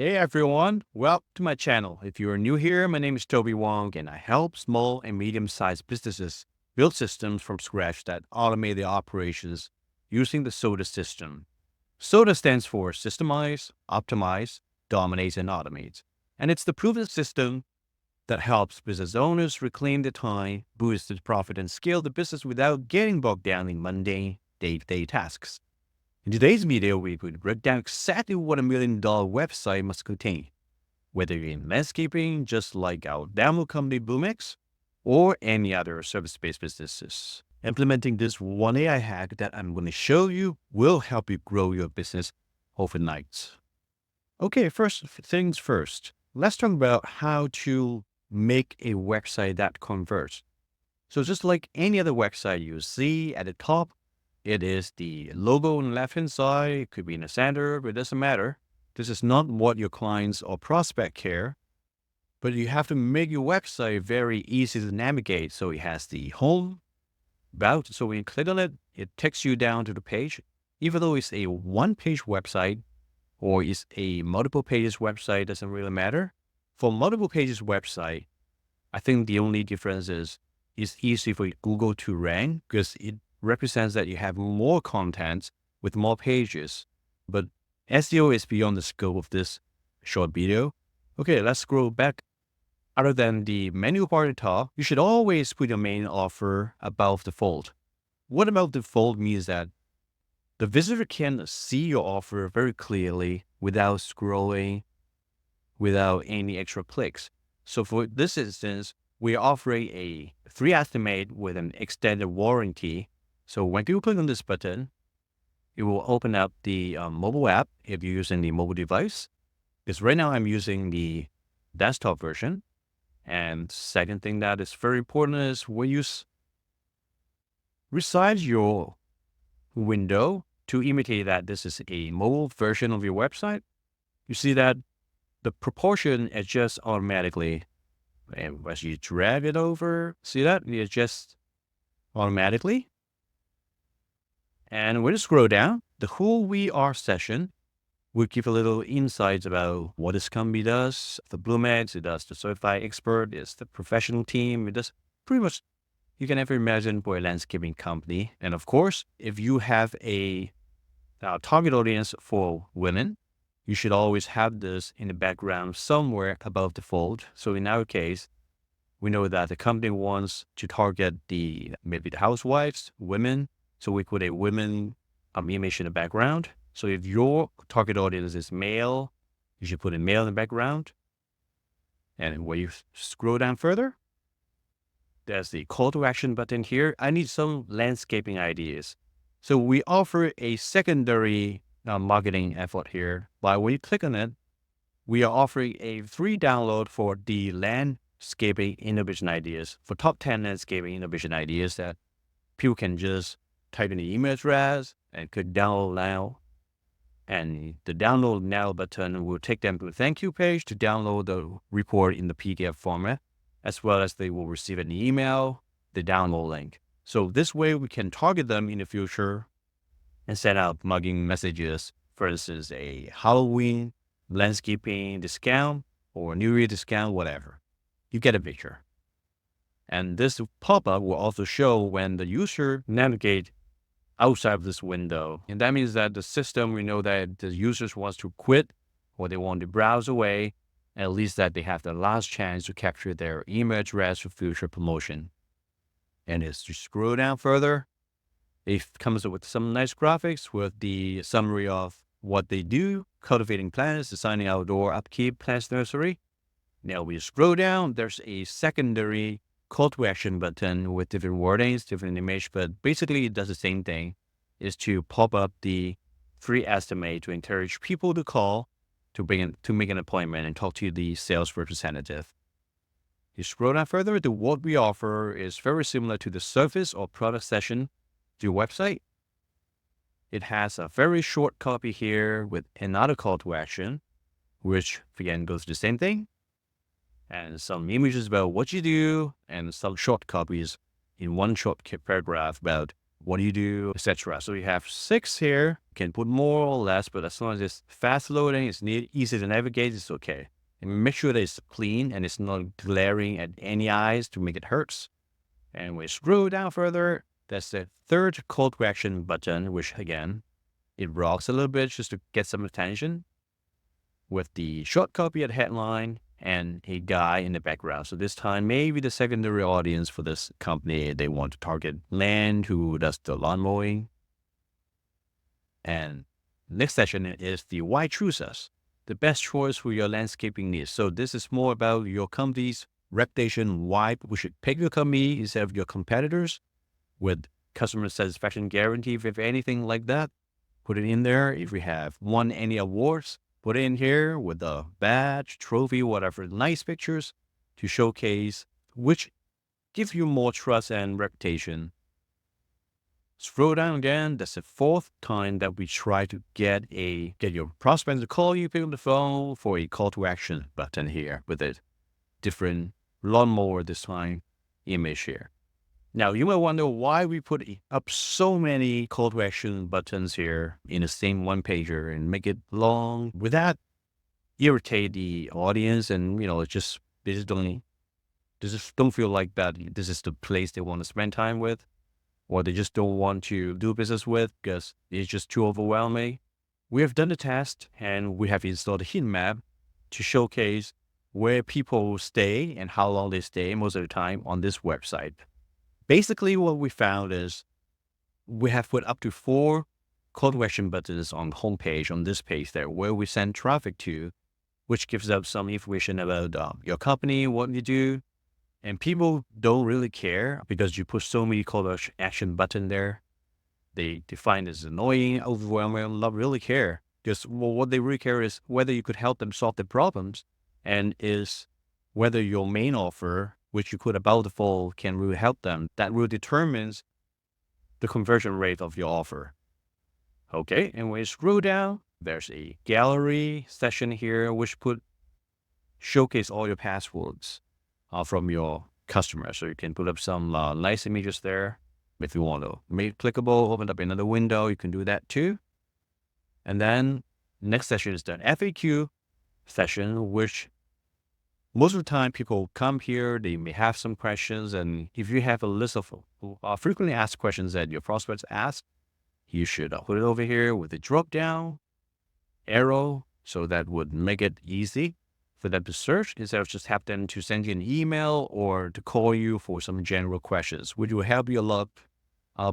Hey everyone, welcome to my channel. If you are new here, my name is Toby Wong and I help small and medium-sized businesses build systems from scratch that automate their operations using the SOTA system. SOTA stands for Systemize, Optimize, Dominate, and Automate. And it's the proven system that helps business owners reclaim their time, boost their profit, and scale the business without getting bogged down in mundane day-to-day tasks. In today's video, we could break down exactly what $1 million website must contain, whether you're in landscaping, just like our download company Boomix, or any other service-based businesses. Implementing this one AI hack that I'm going to show you will help you grow your business overnight. Okay, first things first, let's talk about how to make a website that converts. So just like any other website you see at the top, it is the logo on the left-hand side. It could be in the center, but it doesn't matter. This is not what your clients or prospect care, but you have to make your website very easy to navigate. So it has the home, about. So when you click on it, it takes you down to the page. Even though it's a one-page website or it's a multiple pages website, doesn't really matter. For multiple pages website, I think the only difference is it's easy for Google to rank because it represents that you have more content with more pages. But SEO is beyond the scope of this short video. Okay, let's scroll back. Other than the menu bar at the top, you should always put your main offer above the fold. What about the fold means that the visitor can see your offer very clearly without scrolling, without any extra clicks. So for this instance, we're offering a free estimate with an extended warranty. So when you click on this button, it will open up the mobile app if you're using the mobile device. Because right now I'm using the desktop version. And second thing that is very important is when you resize your window to imitate that this is a mobile version of your website, you see that the proportion adjusts automatically. And as you drag it over, see that? It adjusts automatically. And when you scroll down, the Who We Are session will give a little insights about what this company does. The Bluemax, it does the certified expert, it's the professional team. It does pretty much you can ever imagine for a landscaping company. And of course, if you have a target audience for women, you should always have this in the background somewhere above the fold. So in our case, we know that the company wants to target maybe the housewives, women. So we put a women image in the background. So if your target audience is male, you should put a male in the background. And when you scroll down further, there's the call to action button here. I need some landscaping ideas. So we offer a secondary marketing effort here. But when you click on it, we are offering a free download for the landscaping innovation ideas, for top 10 landscaping innovation ideas that people can just type in the email address and click download now. And the download now button will take them to a thank you page to download the report in the PDF format, as well as they will receive an email, the download link. So this way we can target them in the future and send out mugging messages. For instance, a Halloween landscaping discount or New Year discount, whatever. You get a picture. And this pop-up will also show when the user navigate outside of this window. And that means that the system, we know that the users wants to quit or they want to browse away, at least that they have the last chance to capture their email address for future promotion. And as you scroll down further, it comes up with some nice graphics with the summary of what they do, cultivating plants, designing outdoor upkeep, plants nursery. Now we scroll down, there's a secondary call to action button with different wordings, different image, but basically it does the same thing, is to pop up the free estimate to encourage people to call to make an appointment and talk to the sales representative. You scroll down further, the what we offer is very similar to the service or product session to your website. It has a very short copy here with another call to action, which again goes to the same thing, and some images about what you do, and some short copies in one short paragraph about what do you do, etc. So you have 6 here. You can put more or less, but as long as it's fast loading, it's easy to navigate, it's okay. And make sure that it's clean and it's not glaring at any eyes to make it hurts. And we scroll down further. That's the third call to action button, which again, it rocks a little bit just to get some attention with the short copy at headline and a guy in the background. So this time, maybe the secondary audience for this company, they want to target Land, who does the lawn mowing. And next section is the why choose us, the best choice for your landscaping needs. So this is more about your company's reputation, why we should pick your company instead of your competitors with customer satisfaction guarantee. If you have anything like that, put it in there. If we have won any awards, put it in here with a badge, trophy, whatever, nice pictures to showcase, which gives you more trust and reputation. Scroll down again. That's the 4th time that we try to get your prospect to call you, pick up the phone for a call to action button here with a different lawnmower this time image here. Now, you might wonder why we put up so many call to action buttons here in the same one pager and make it long. With that, irritate the audience, and they just don't feel like that this is the place they want to spend time with, or they just don't want to do business with because it's just too overwhelming. We have done the test and we have installed a heat map to showcase where people stay and how long they stay most of the time on this website. Basically, what we found is we have put up to 4 call to action buttons on the homepage on this page there where we send traffic to, which gives up some information about your company, what you do. And people don't really care because you put so many call to action button there. They find this annoying, overwhelming, not really care. Just what they really care is whether you could help them solve their problems, and is whether your main offer, which you put about the fold, can really help them. That really determines the conversion rate of your offer. Okay, and when you scroll down, there's a gallery section here, which showcase all your passwords from your customers. So you can put up some nice images there. If you want to make it clickable, open up another window, you can do that too. And then next session is the FAQ session, which most of the time people come here, they may have some questions. And if you have a list of frequently asked questions that your prospects ask, you should put it over here with a drop down arrow. So that would make it easy for them to search instead of just have them to send you an email or to call you for some general questions, which will help you a lot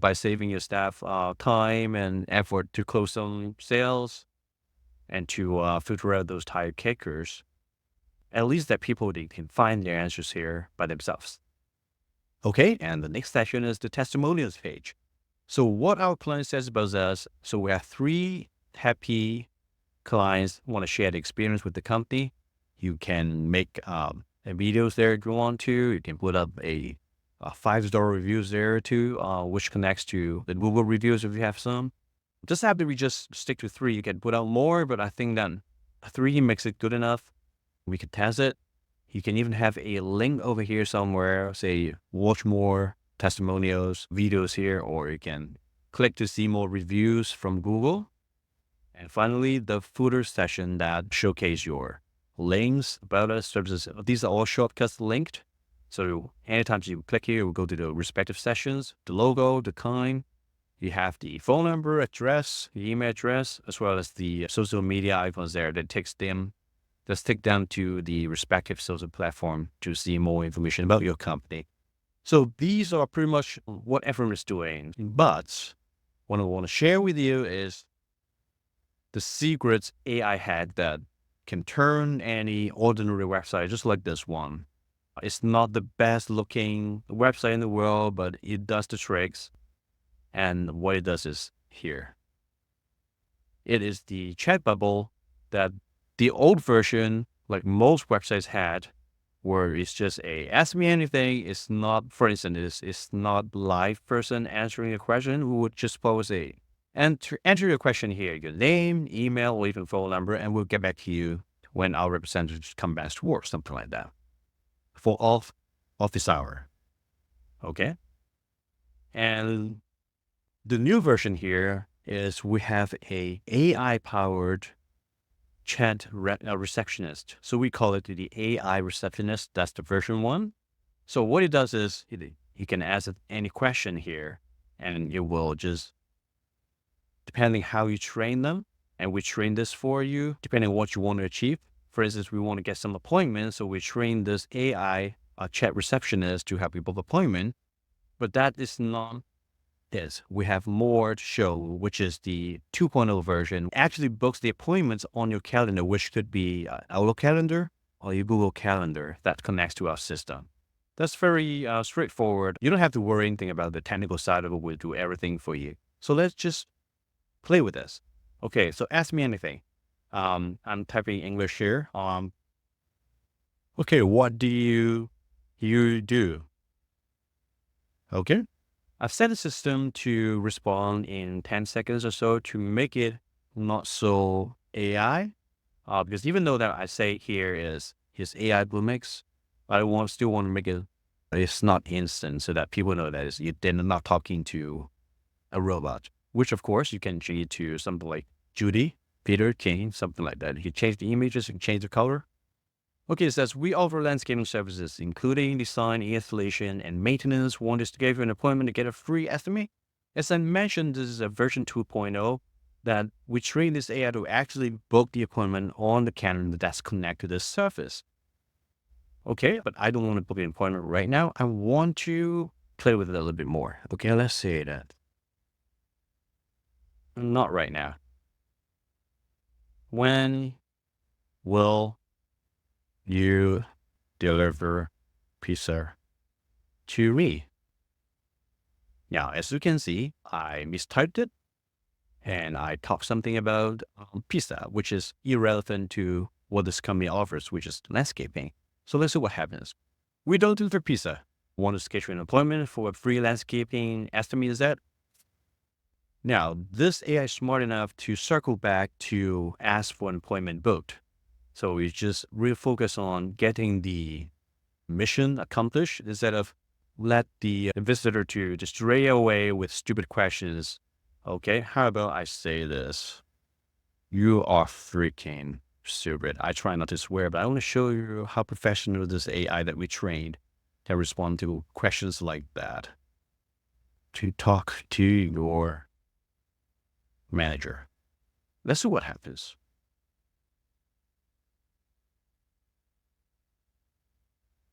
by saving your staff time and effort to close some sales and to filter out those tire kickers. At least that people, they can find their answers here by themselves. Okay, and the next section is the testimonials page. So what our client says about us. So we have 3 happy clients want to share the experience with the company. You can make videos there if you want to. You can put up a 5-star reviews there too, which connects to the Google reviews if you have some. Just after we just stick to 3, you can put out more, but I think that 3 makes it good enough. We could test it. You can even have a link over here somewhere, say watch more testimonials, videos here, or you can click to see more reviews from Google. And finally, the footer session that showcase your links, about us, services. These are all shortcuts linked. So anytime you click here, we'll go to the respective sessions, the logo, the kind. You have the phone number, address, the email address, as well as the social media icons there that takes them. Just take them to the respective social platform to see more information about your company. So these are pretty much what Ephraim is doing. But what I want to share with you is the secret AI hack that can turn any ordinary website, just like this one. It's not the best looking website in the world, but it does the tricks. And what it does is here. It is the chat bubble that the old version, like most websites had, where it's just a ask me anything. It's not, for instance, it's not live person answering a question. We would just pose enter your question here, your name, email, or even phone number, and we'll get back to you when our representatives come back to work, something like that, for office hour. Okay. And The new version here is we have a AI-powered chat receptionist. So we call it the AI receptionist. That's the version 1. So what it does is you can ask it any question here, and it will just, depending how you train them, and we train this for you, depending on what you want to achieve. For instance, we want to get some appointments, so we train this AI chat receptionist to help you book appointment. But that is not this. We have more to show, which is the 2.0 version. It actually books the appointments on your calendar, which could be Outlook calendar or your Google Calendar that connects to our system. That's very straightforward. You don't have to worry anything about the technical side of it. We'll do everything for you. So let's just play with this. Okay, so ask me anything. I'm typing English here. Okay, what do you do? Okay. I've set the system to respond in 10 seconds or so to make it not so AI. Because even though that I say here is his AI Bluemix, I still want to make it's not instant so that people know that they're not talking to a robot, which of course you can change it to something like Judy, Peter, King, something like that. You can change the images and change the color. Okay, it says we offer landscaping services, including design, installation, and maintenance. Want us to give you an appointment to get a free estimate? As I mentioned, this is a version 2.0 that we train this AI to actually book the appointment on the calendar that's connected to the service. Okay, but I don't want to book an appointment right now. I want to play with it a little bit more. Okay, let's say that. Not right now. When will you deliver pizza to me? Now, as you can see, I mistyped it and I talked something about pizza, which is irrelevant to what this company offers, which is landscaping. So let's see what happens. We don't deliver pizza. Want to schedule an appointment for a free landscaping estimate, is that? Now, this AI is smart enough to circle back to ask for an appointment booked. So we just really focus on getting the mission accomplished instead of let the visitor to just stray away with stupid questions. Okay, how about I say this? You are freaking stupid. I try not to swear, but I want to show you how professional this AI that we trained can respond to questions like that. To talk to your manager. Let's see what happens.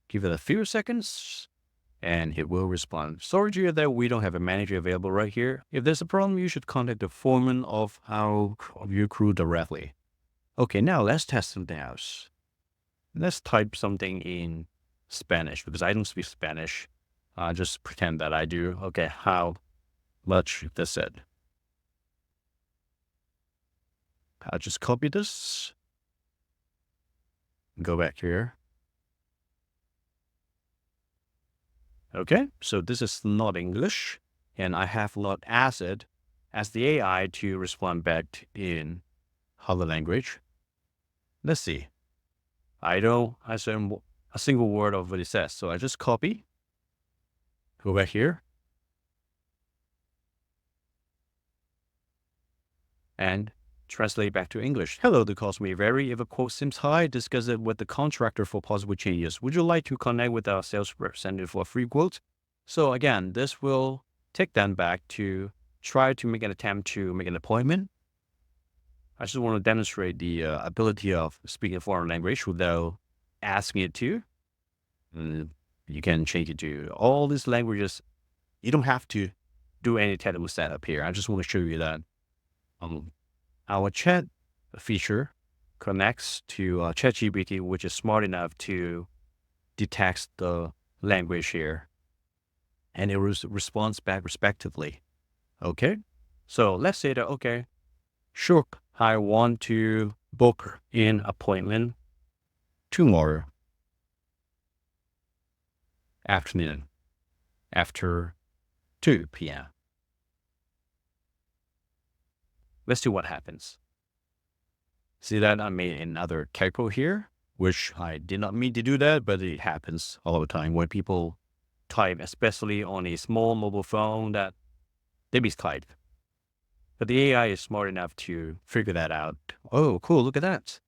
Give it a few seconds and it will respond. Sorry to hear that we don't have a manager available right here. If there's a problem, you should contact the foreman of your crew directly. Okay, now let's test something else. Let's type something in Spanish because I don't speak Spanish. Just pretend that I do. Okay, how much this said. I'll just copy this. Go back here. Okay, so this is not English, and I have not asked it as the AI to respond back in other language. Let's see. I don't assume a single word of what it says, so I just copy, go back here, and translate back to English. Hello, the cost may vary. If a quote seems high, discuss it with the contractor for possible changes. Would you like to connect with our sales representative for a free quote? So again, this will take them back to try to make an attempt to make an appointment. I just want to demonstrate the ability of speaking a foreign language without asking it to. You can change it to all these languages. You don't have to do any technical setup here. I just want to show you that our chat feature connects to ChatGPT, which is smart enough to detect the language here, and it responds back respectively. Okay, so let's say that, okay, sure, I want to book an appointment tomorrow afternoon after 2 p.m. Let's see what happens. See that I made another typo here, which I did not mean to do that, but it happens all the time when people type, especially on a small mobile phone that They be Skype. But the AI is smart enough to figure that out. Oh, cool. Look at that.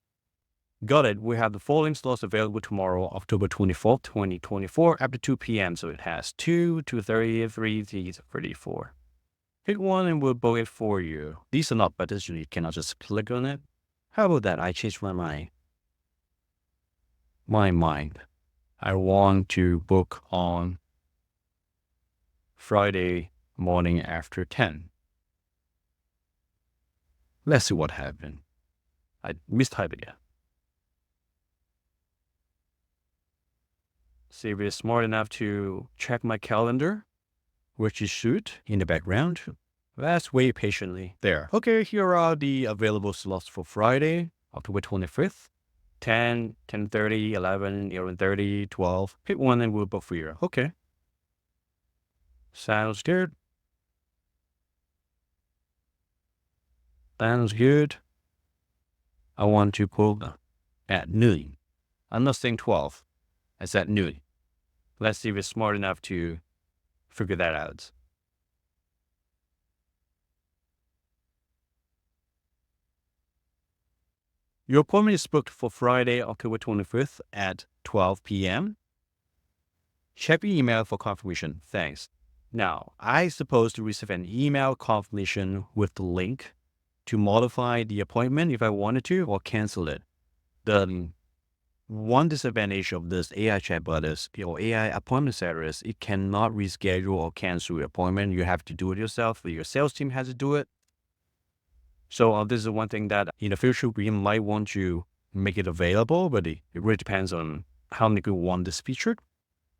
Got it. We have the following slots available tomorrow, October 24th, 2024, after 2 p.m. So it has 2, 2:30, 3, 34. Pick one and we'll book it for you. These are not buttons. You cannot just click on it. How about that? I changed my mind. I want to book on Friday morning after 10. Let's see what happened. I mistyped again. See if it's smart enough to check my calendar, which it should in the background. Let's wait patiently. There. Okay, here are the available slots for Friday, October 25th. 10, 10:30, 11, 11:30, 12. Pick one and we'll book for you. Okay. Sounds good. Sounds good. I want to book at noon. I'm not saying 12. It's at noon. Let's see if it's smart enough to figure that out. Your appointment is booked for Friday, October 25th at 12 p.m. Check your email for confirmation. Thanks. Now, I supposed to receive an email confirmation with the link to modify the appointment if I wanted to or cancel it. The one disadvantage of this AI chatbot is your AI appointment setter is it cannot reschedule or cancel your appointment. You have to do it yourself. Your sales team has to do it. So this is one thing that in the future we might want to make it available, but it really depends on how many people want this feature.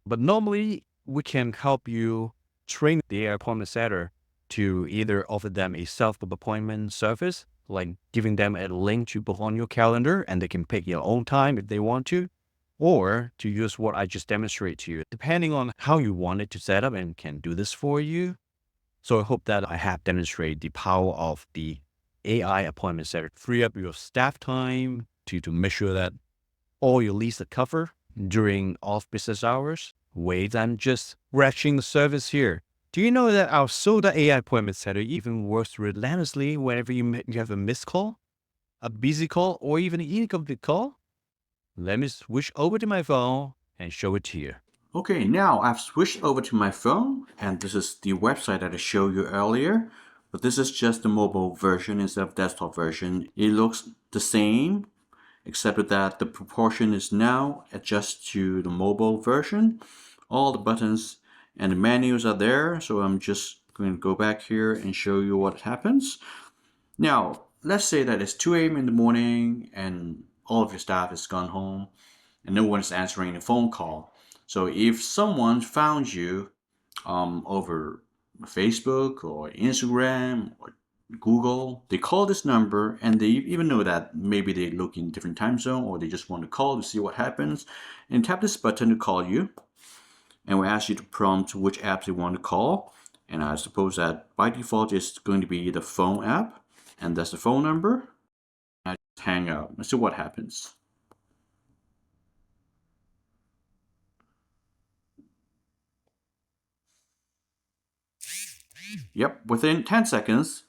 But normally we can help you train the AI appointment setter to either offer them a self-book appointment service, like giving them a link to book on your calendar and they can pick your own time if they want to, or to use what I just demonstrated to you, depending on how you want it to set up and can do this for you. So I hope that I have demonstrated the power of the AI appointment setter. Free up your staff time to make sure that all your leads are covered during off business hours. Wait, I'm just scratching the surface here. Do you know that our Soda AI appointment setter even works relentlessly whenever you have a missed call, a busy call, or even an incomplete call? Let me switch over to my phone and show it to you. Okay, now I've switched over to my phone, and this is the website that I showed you earlier, but this is just the mobile version instead of desktop version. It looks the same, except that the proportion is now adjusted to the mobile version. All the buttons and the menus are there, so I'm just going to go back here and show you what happens. Now, let's say that it's 2 a.m. in the morning and all of your staff has gone home and no one is answering the phone call. So if someone found you over Facebook or Instagram or Google, they call this number and they even know that maybe they look in different time zone or they just want to call to see what happens, and tap this button to call you, and we ask you to prompt which apps you want to call, and I suppose that by default it's going to be the phone app, and that's the phone number. I just hang up and see what happens. Yep, within 10 seconds,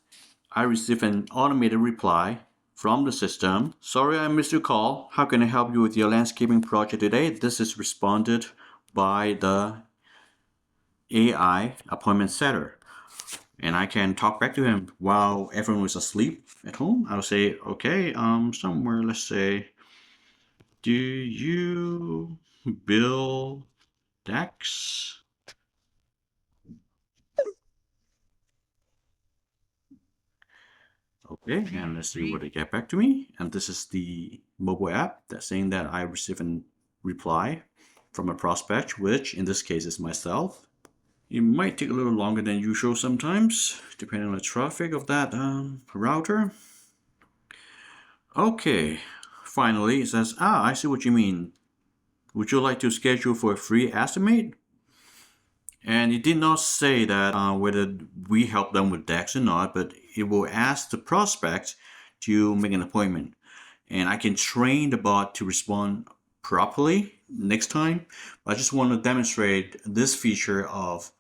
I receive an automated reply from the system. Sorry I missed your call. How can I help you with your landscaping project today? This is responded by the AI appointment setter. And I can talk back to him while everyone was asleep at home. I'll say, okay, somewhere, let's say, do you build decks? Okay, and let's see what they get back to me. And this is the mobile app that's saying that I received a reply from a prospect, which in this case is myself. It might take a little longer than usual sometimes, depending on the traffic of that router. Okay, finally it says, I see what you mean. Would you like to schedule for a free estimate? And it did not say that whether we help them with decks or not, but it will ask the prospect to make an appointment. And I can train the bot to respond properly next time. I just want to demonstrate this feature of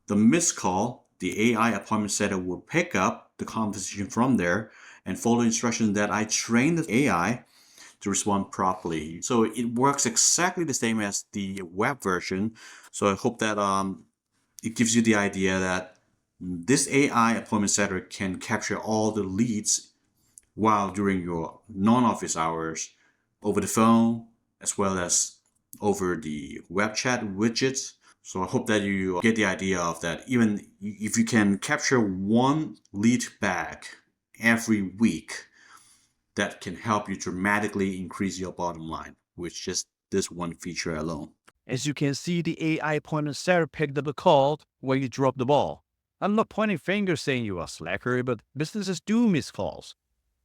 the missed call the AI appointment setter will pick up the conversation from there and follow instructions that I trained the AI to respond properly. So it works exactly the same as the web version. So I hope that it gives you the idea that this AI appointment setter can capture all the leads while during your non-office hours over the phone as well as over the web chat widgets. So I hope that you get the idea of that. Even if you can capture one lead back every week, that can help you dramatically increase your bottom line with just this one feature alone. As you can see, the AI appointment setter picked up the call where you dropped the ball. I'm not pointing fingers saying you are a slacker, but businesses do miss calls.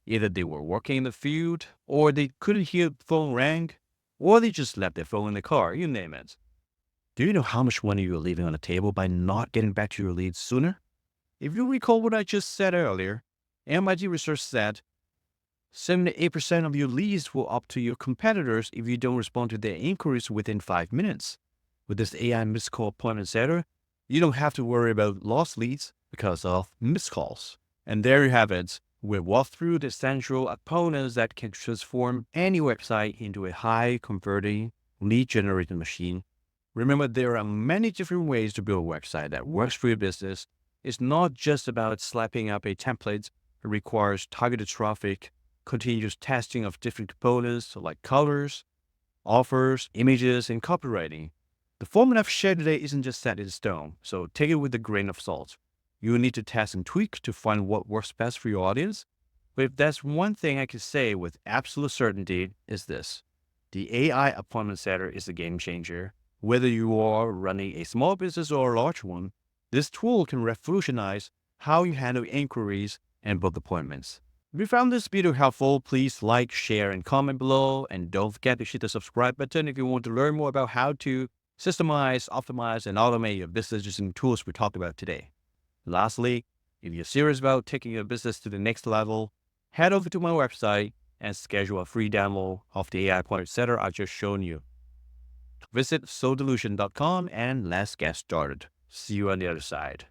Either they were working in the field, or they couldn't hear the phone ring, or they just left their phone in the car, you name it. Do you know how much money you're leaving on the table by not getting back to your leads sooner? If you recall what I just said earlier, MIT research said 78% of your leads will up to your competitors if you don't respond to their inquiries within 5 minutes. With this AI missed call appointment setter, you don't have to worry about lost leads because of missed calls. And there you have it. We walked through the essential components that can transform any website into a high-converting, lead-generating machine. Remember, there are many different ways to build a website that works for your business. It's not just about slapping up a template. It requires targeted traffic, continuous testing of different components like colors, offers, images, and copywriting. The formula I've shared today isn't just set in stone, so take it with a grain of salt. You will need to test and tweak to find what works best for your audience. But if there's one thing I can say with absolute certainty, is this. The AI appointment setter is a game changer. Whether you are running a small business or a large one, this tool can revolutionize how you handle inquiries and book appointments. If you found this video helpful, please like, share, and comment below. And don't forget to hit the subscribe button if you want to learn more about how to systemize, optimize, and automate your business using tools we talked about today. Lastly, if you're serious about taking your business to the next level, head over to my website and schedule a free demo of the AI appointment setter I just shown you. Visit souldelusion.com and let's get started. See you on the other side.